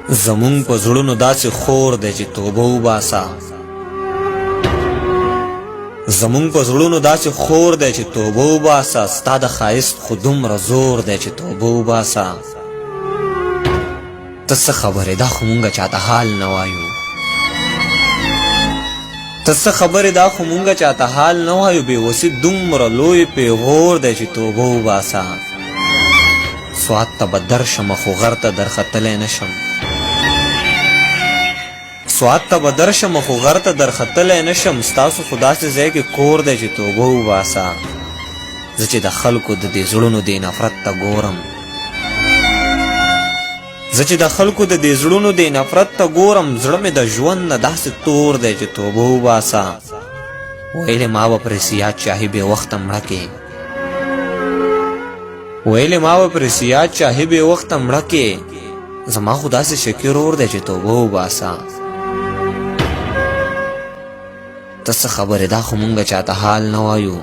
زمون په زړونو داسې خور دی چې توبه وباسه زمون په زړونو داسې خور دی چې توبه وباسه ستا د ښایست خو دومره زور دی چې توبه وباسه ته څه خبرې دا خو مونږه چاته حال نه وایو ته څه خبرې دا خو مونږه چاته حال نه وایو بېوسي دومره لوی پیغور دی چې توبه وباسه سوات ته به درشمه خو غر ته درختلی نشم سوات ته به درشمه خو غر ته درختلی نشم ستاسو خو داسې ځای کې کور دی چې توبه وباسه زه چې د خلکو د دې زړونو دې نفرت ته ګورم زه چې د خلکو د دې زړونو دې نفرت ته ګورم زړه مې د ژوند نه داسې تور دی چې توبه وباسه ویلې ما به پرې سیاد چاهي بې وخته مړه کې ویلې ما به پرې سیاد چاهي بې وخته مړه کې زما خو داسې شکي رور دی چې توبه وباسه ته څه خبرې دا خو مونږه چاته حال نه وایو